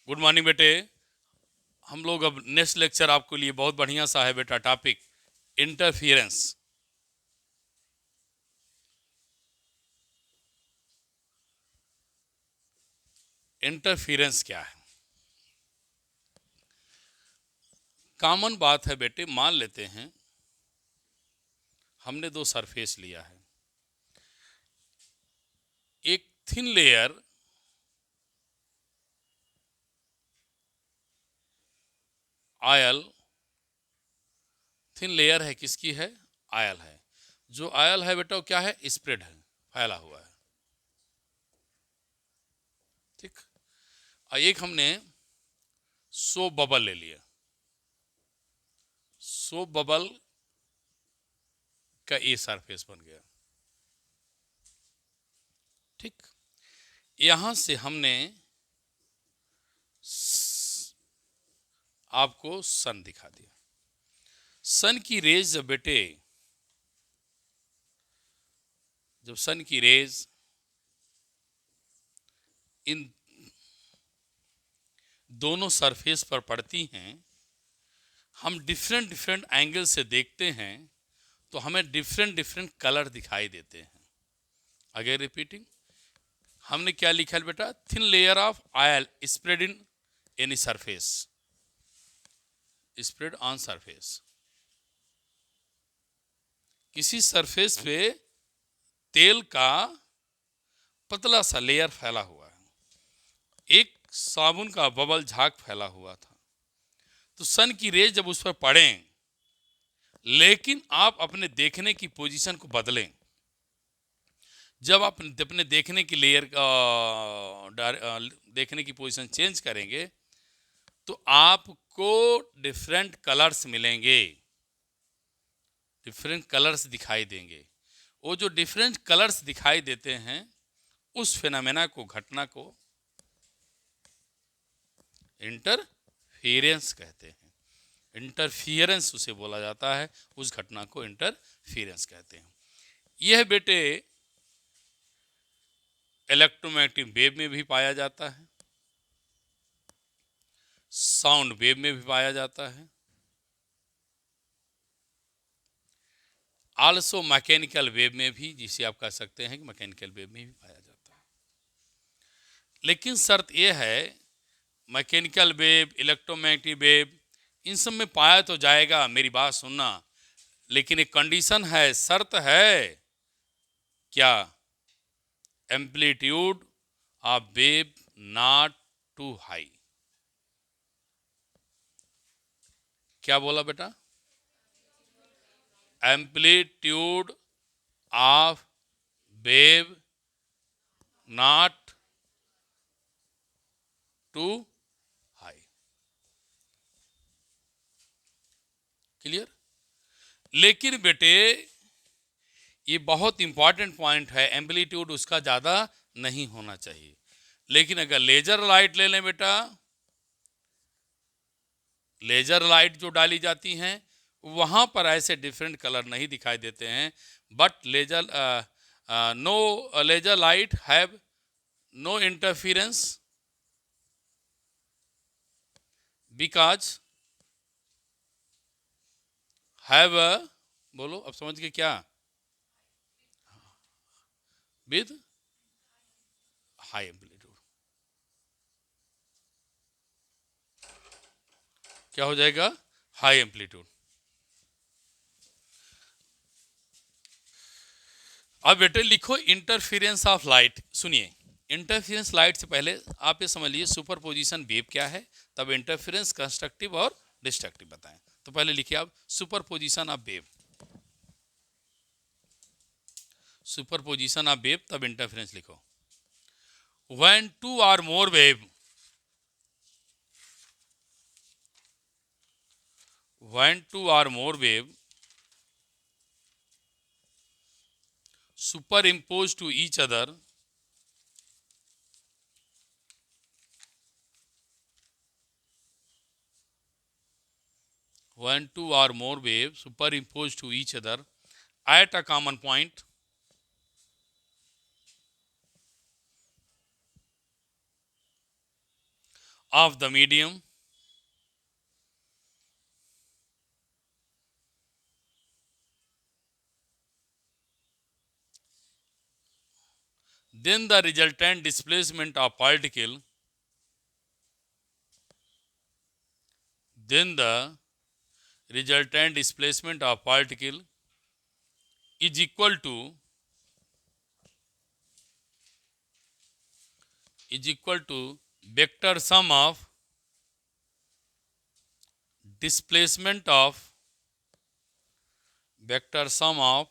Good morning बेटे। हम लोग अब नेक्स्ट लेक्चर आपके लिए बहुत बढ़िया सा है बेटा। Topic interference. इंटरफियरेंस क्या है? कॉमन बात है बेटे, मान लेते हैं हमने दो सरफेस लिया है। एक thin layer oil, thin layer है, किसकी है? आयल है। जो आयल है बेटा वो क्या है? स्प्रेड है, फैला हुआ है। ठीक। और एक हमने सोप बबल ले लिया। सोप बबल का ये सरफेस बन गया। ठीक। यहां से हमने आपको सन दिखा दिया। सन की रेज जब बेटे, जब सन की रेज इन दोनों सरफेस पर पड़ती हैं, हम डिफरेंट डिफरेंट एंगल से देखते हैं तो हमें डिफरेंट डिफरेंट कलर दिखाई देते हैं। अगेन रिपीटिंग, हमने क्या लिखा है बेटा? Thin layer of oil spread in any surface, spread on surface. किसी सरफेस पे तेल का पतला सा लेयर फैला हुआ है, एक साबुन का बबल झाग फैला हुआ था। तो सन की रेज जब उस पर पड़े, लेकिन आप अपने देखने की पोजीशन को बदलें। जब आप अपने देखने की लेयर देखने की पोजीशन चेंज करेंगे तो आपको डिफरेंट कलर्स मिलेंगे, डिफरेंट कलर्स दिखाई देंगे। वो जो डिफरेंट कलर्स दिखाई देते हैं, उस फिनोमेना को, घटना को इंटरफियरेंस कहते हैं। इंटरफियरेंस उसे बोला जाता है, उस घटना को इंटरफियरेंस कहते हैं। यह बेटे इलेक्ट्रोमैग्नेटिक वेव में भी पाया जाता है, साउंड वेव में भी पाया जाता है, आल्सो मैकेनिकल वेव में भी, जिसे आप कह सकते हैं कि मैकेनिकल वेव में भी पाया जाता है। लेकिन शर्त यह है, मैकेनिकल वेव, इलेक्ट्रोमैग्नेटिक वेव, इन सब में पाया तो जाएगा, मेरी बात सुनना। लेकिन एक कंडीशन है, शर्त है। क्या? Amplitude of wave not too high. क्या बोला बेटा? Amplitude of wave not too high. Clear? लेकिन बेटे ये बहुत इंपॉर्टेंट पॉइंट है, एम्पलीट्यूड उसका ज्यादा नहीं होना चाहिए। लेकिन अगर लेजर लाइट ले लें बेटा, लेजर लाइट जो डाली जाती हैं वहां पर ऐसे डिफरेंट कलर नहीं दिखाई देते हैं। But laser no laser light have no interference because have, बोलो अब समझ के, क्या? With high amplitude. क्या हो जाएगा? High amplitude. अब बेटे लिखो इंटरफियरेंस ऑफ लाइट। सुनिए, इंटरफियरेंस लाइट से पहले आप ये समझ लीजिए सुपरपोजिशन वेव क्या है, तब इंटरफियरेंस कंस्ट्रक्टिव और डिस्ट्रक्टिव बताएं। तो पहले लिखिए आप superposition of wave, superposition of wave, तब इंटरफियरेंस लिखो। When two or more wave, when two or more wave superimpose to each other, when two or more waves superimpose to each other at a common point, of the medium, then the resultant displacement of particle, then the resultant displacement of particle is equal to vector sum of displacement of vector sum of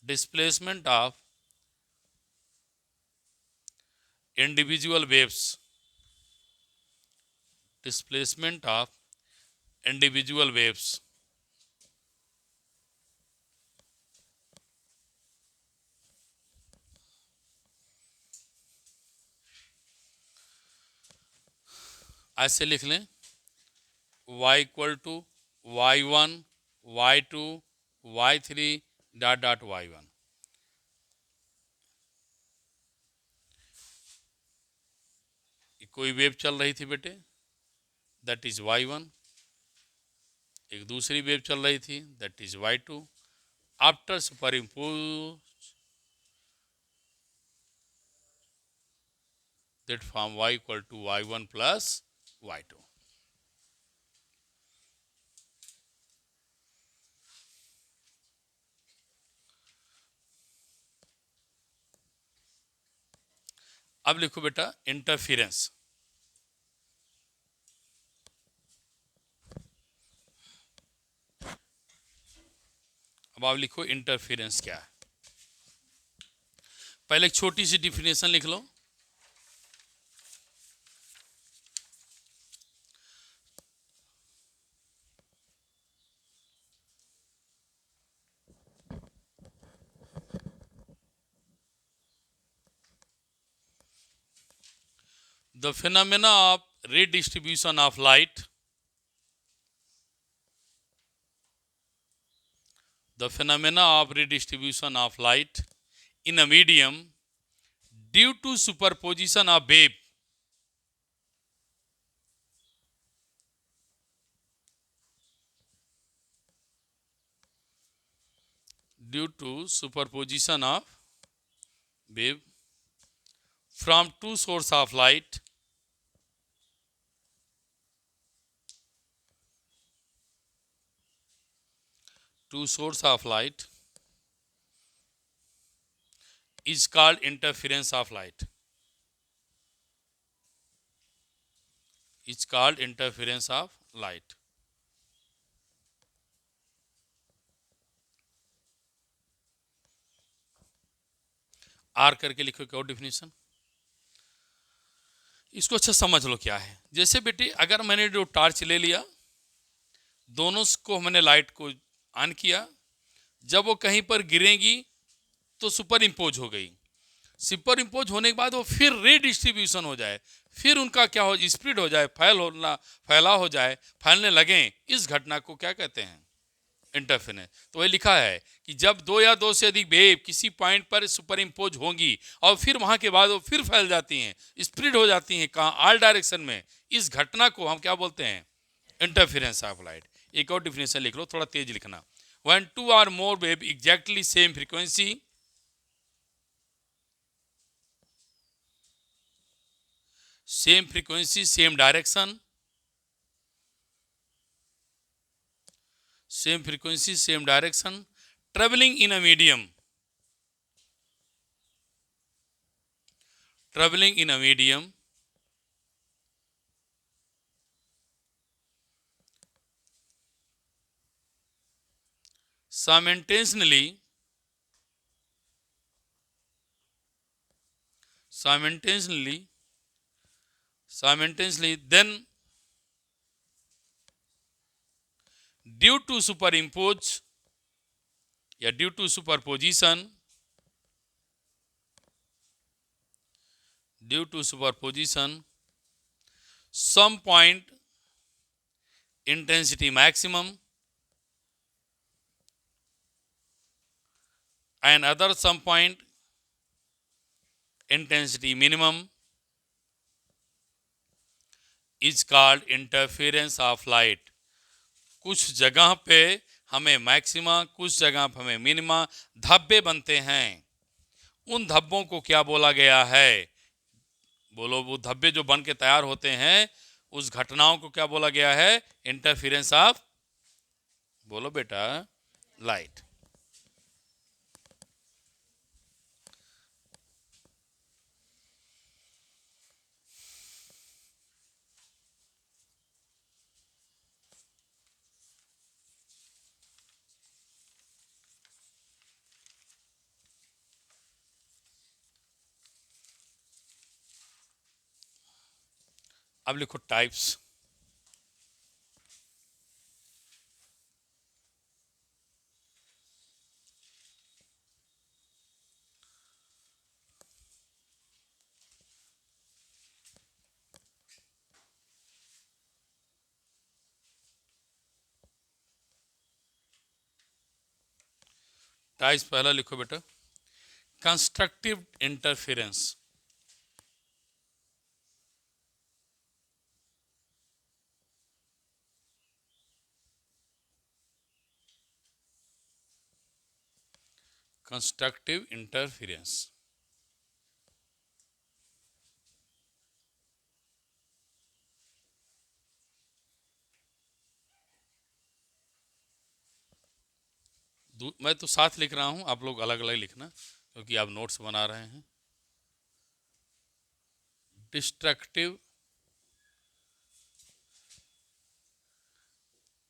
displacement of individual waves, displacement of individual waves. ऐसे लिख लें y equal to y1 y2 y3 dot dot y1। कोई wave चल रही थी बेटे, that is y1, एक दूसरी वेव चल रही थी, that is y2। After superimpose that form y equal to y1 plus y2। अब लिखो बेटा इंटरफेरेंस। अब आप लिखो इंटरफेरेंस क्या है। पहले एक छोटी सी डिफिनेशन लिख लो। The phenomena of redistribution of light, the phenomena of redistribution of light in a medium due to superposition of wave, due to superposition of wave from two sources of light, two sources of light is called interference of light, is called interference of light। R करके लिखो क्या definition, इसको अच्छा समझ लो क्या है। जैसे बेटी अगर मैंने जो टार्च ले लिया, दोनों को मैंने लाइट को ऑन किया, जब वो कहीं पर गिरेंगी तो सुपर इम्पोज हो गई। सुपर इम्पोज होने के बाद वो फिर रीडिस्ट्रीब्यूशन हो जाए, फिर उनका क्या हो, स्प्रेड हो जाए, फैला हो जाए, फैलने लगे, इस घटना को क्या कहते हैं, इंटरफेरेंस। तो वही लिखा है कि जब दो या दो से अधिक वेव किसी पॉइंट पर सुपर इम्पोज होंगी और फिर वहां के बाद वो फिर फैल जाती हैं, स्प्रेड हो जाती हैं, कहाँ, ऑल डायरेक्शन में, इस घटना को हम क्या बोलते हैं, इंटरफेरेंस ऑफ लाइट। एक और डिफिनेशन लिख लो, थोड़ा तेज लिखना। When two or more wave exactly same frequency, same frequency, same direction, same frequency, same direction, traveling in a medium, traveling in a medium, simultaneously, simultaneously, simultaneously, then due to superimpose या due to superposition, due to superposition, some point intensity maximum and other some point intensity minimum is called interference of light. कुछ जगह पे हमें maxima, कुछ जगह पे हमें minima धब्बे बनते हैं। उन धब्बों को क्या बोला गया है? बोलो, वो धब्बे जो बन के तैयार होते हैं उस घटनाओं को क्या बोला गया है? इंटरफेरेंस ऑफ, बोलो बेटा, लाइट। अब लिखो टाइप्स। टाइप्स पहला लिखो बेटा, कंस्ट्रक्टिव इंटरफेरेंस। Constructive interference. मैं तो साथ लिख रहा हूं, आप लोग अलग अलग लिखना क्योंकि आप नोट्स बना रहे हैं। Destructive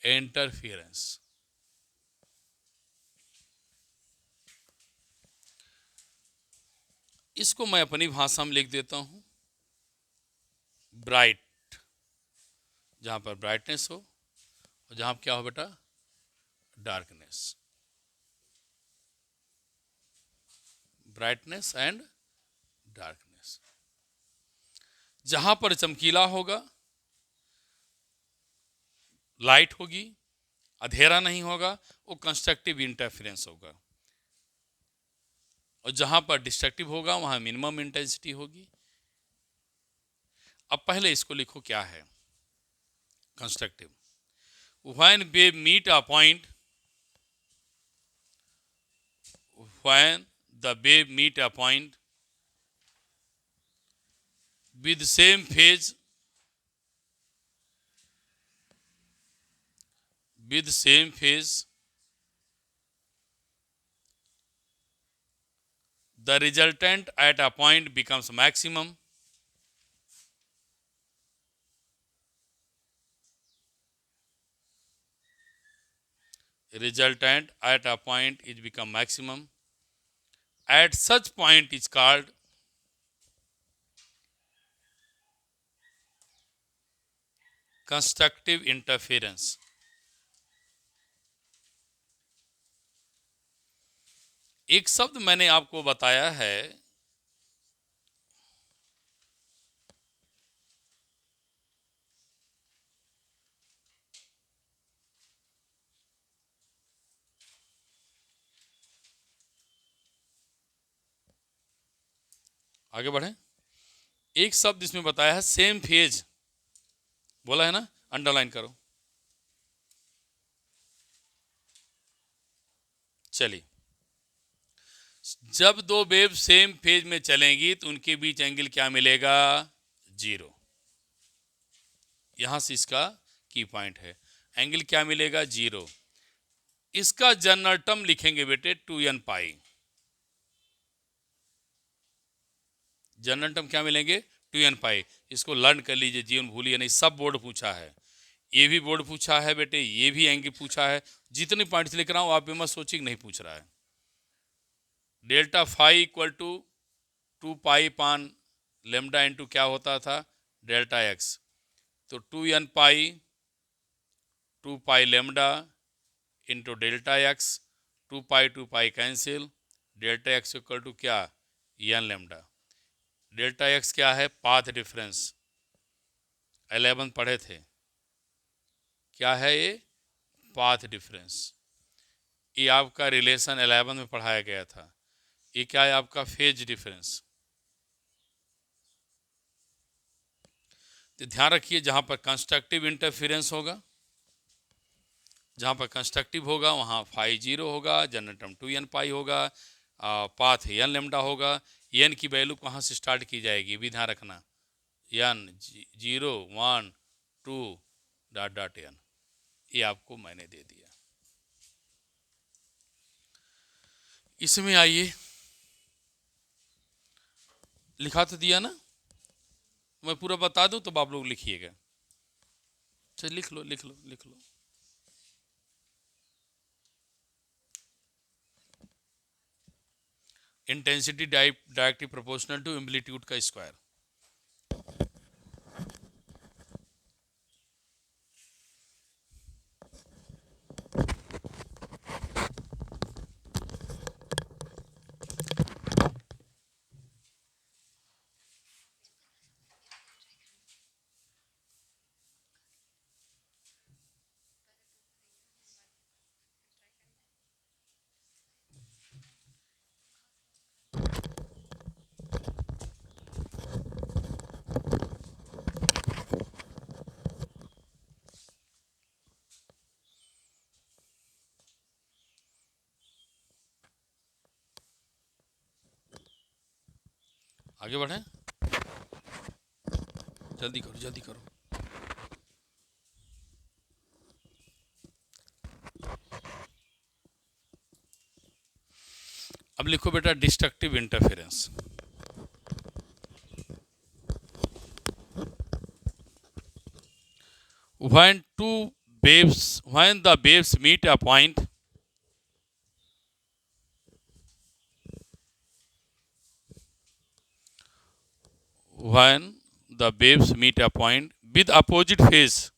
interference. इसको मैं अपनी भाषा में लिख देता हूं, ब्राइट, जहां पर ब्राइटनेस हो और जहां क्या हो बेटा? डार्कनेस। Brightness and darkness. जहां पर चमकीला होगा, लाइट होगी, अंधेरा नहीं होगा, वो कंस्ट्रक्टिव इंटरफेरेंस होगा। और जहां पर डिस्ट्रक्टिव होगा वहां मिनिमम इंटेंसिटी होगी। अब पहले इसको लिखो, क्या है constructive? When wave meet a point, when the wave meet a point with same phase, with same phase, the resultant at a point becomes maximum. Resultant at a point is become maximum. At such point is called constructive interference. एक शब्द मैंने आपको बताया है, आगे बढ़े। एक शब्द इसमें बताया है सेम फेज, बोला है ना, अंडरलाइन करो। चलिए, जब दो वेव सेम फेज में चलेंगी तो उनके बीच एंगल क्या मिलेगा? जीरो। यहां से इसका की पॉइंट है, एंगल क्या मिलेगा? जीरो। इसका जनरल टर्म लिखेंगे बेटे 2n पाई। जनरल टर्म क्या मिलेंगे? 2n पाई। इसको लर्न कर लीजिए, जीवन भूलिए नहीं, सब बोर्ड पूछा है, ये भी बोर्ड पूछा है बेटे, ये भी एंगल पूछा है। जितने पॉइंट्स लिख रहा हूं आप मत सोचिए नहीं पूछ रहा है। Delta phi equal to 2 pi upon lambda into क्या होता था? Delta X. तो 2n pi 2 pi lambda into delta X. 2 pi cancel, delta X equal to क्या? n lambda. डेल्टा एक्स क्या है? पाथ डिफरेंस, 11 पढ़े थे, क्या है ये? Path difference. ये आपका रिलेशन 11 में पढ़ाया गया था। ये क्या है? आपका फेज डिफरेंस। तो ध्यान रखिए, जहाँ पर कंस्ट्रक्टिव इंटरफेरेंस होगा, जहाँ पर कंस्ट्रक्टिव होगा वहाँ फाई 0 होगा, जनरल टर्म 2n पाई होगा, पाथ n लेमडा होगा। n की वैल्यू कहाँ से स्टार्ट की जाएगी भी ध्यान रखना, n 0 1 2 डॉट डॉट n। ये आपको मैंने दे दिया। इसमें आइए, लिखा तो दिया ना, मैं पूरा बता दूं तो आप लोग लिखिएगा। चल लिख लो लिख लो लिख लो। Intensity directly proportional to amplitude का स्क्वायर। आगे बढ़ें, जल्दी करो जल्दी करो। अब लिखो बेटा destructive interference. When the waves meet a point, when the waves meet a point with opposite phase,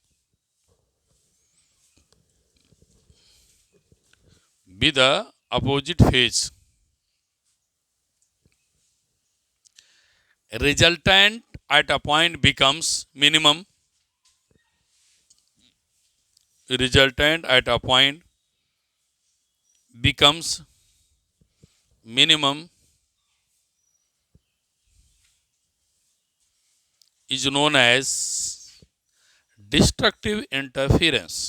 with a opposite phase, resultant at a point becomes minimum. Resultant at a point becomes minimum is known as destructive interference.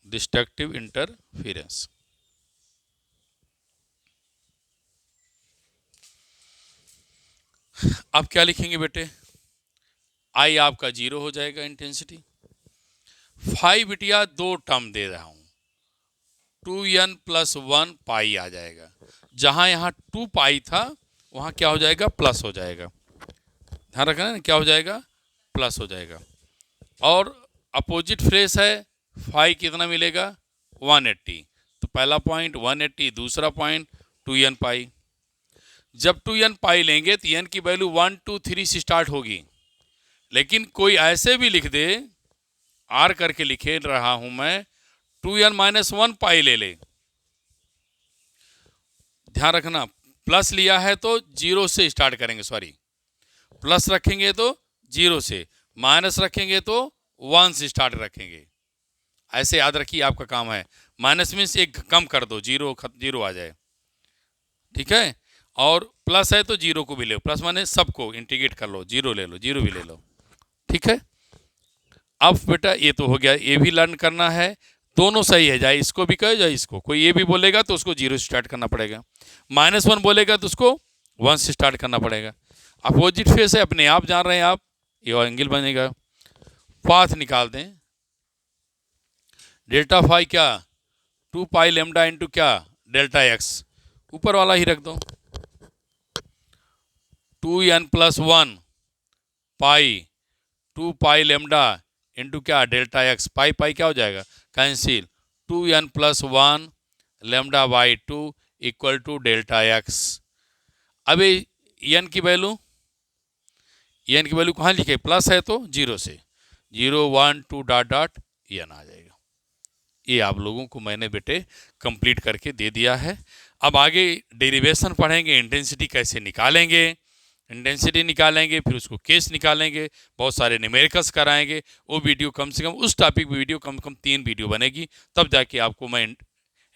Destructive interference। अब क्या लिखेंगे बेटे, आई आपका 0 हो जाएगा intensity, five बिटिया दो term दे रहा हूं, 2n + 1 पाई आ जाएगा। जहां यहां 2 पाई था वहां क्या हो जाएगा, प्लस हो जाएगा। ध्यान रखना ना, क्या हो जाएगा, प्लस हो जाएगा। और अपोजिट फेस है, फाई कितना मिलेगा, 180। तो पहला पॉइंट 180, दूसरा पॉइंट 2n पाई। जब 2n पाई लेंगे तो n की वैल्यू 1 2 3 से स्टार्ट होगी। लेकिन कोई ऐसे भी लिख दे, आर करके लिखे रहा हूं मैं, 2n - 1 पाई ले ले। ध्यान रखना, प्लस लिया है तो 0 से स्टार्ट करेंगे, सॉरी, प्लस रखेंगे तो 0 से, माइनस रखेंगे तो 1 से स्टार्ट रखेंगे। ऐसे याद रखिए, आपका काम है। माइनस में से एक कम कर दो, 0 आ जाए, ठीक है। और प्लस है तो 0 को भी ले लो, प्लस माने सबको इंटीग्रेट कर लो, 0 ले लो, 0 भी ले लो, ठीक है। अब बेटा ये तो हो गया, ये भी लर्न करना है। दोनों सही है, जाए इसको भी कहे जाए इसको। कोई ये भी बोलेगा तो उसको 0 से स्टार्ट करना पड़ेगा, -1 बोलेगा तो उसको 1 से स्टार्ट करना पड़ेगा। अपोजिट फेस है, अपने आप जान रहे हैं आप, ये एंगल बनेगा। पाथ निकाल दें, डेल्टा फाई क्या, 2 पाई लेमडा इंटू क्या, डेल्टा एक्स, ऊपर वाला ही रख दो, 2n + 1 पाई 2 पाई लेमडा इंटू क्या, डेल्टा एक्स। पाई पाई क्या हो जाएगा, cancel, 2n + 1 lambda by 2 = delta x. अब n की वैल्यू, कहाँ लिखे, प्लस है तो 0 से, 0 1 2 डॉट डॉट n आ जाएगा। ये आप लोगों को मैंने बेटे कंप्लीट करके दे दिया है। अब आगे डेरिवेशन पढ़ेंगे, इंटेंसिटी कैसे निकालेंगे, इंटेंसिटी निकालेंगे, फिर उसको केस निकालेंगे, बहुत सारे न्यूमेरिकल्स कराएंगे। वो वीडियो कम से कम, उस टॉपिक वीडियो कम से कम 3 वीडियो बनेगी, तब जाके आपको मैं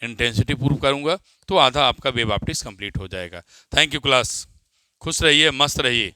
इंटेंसिटी प्रूव करूंगा। तो आधा आपका वेब ऑप्टिक्स कंप्लीट हो जाएगा। Thank you class. खुश रहिए, मस्त रहिए।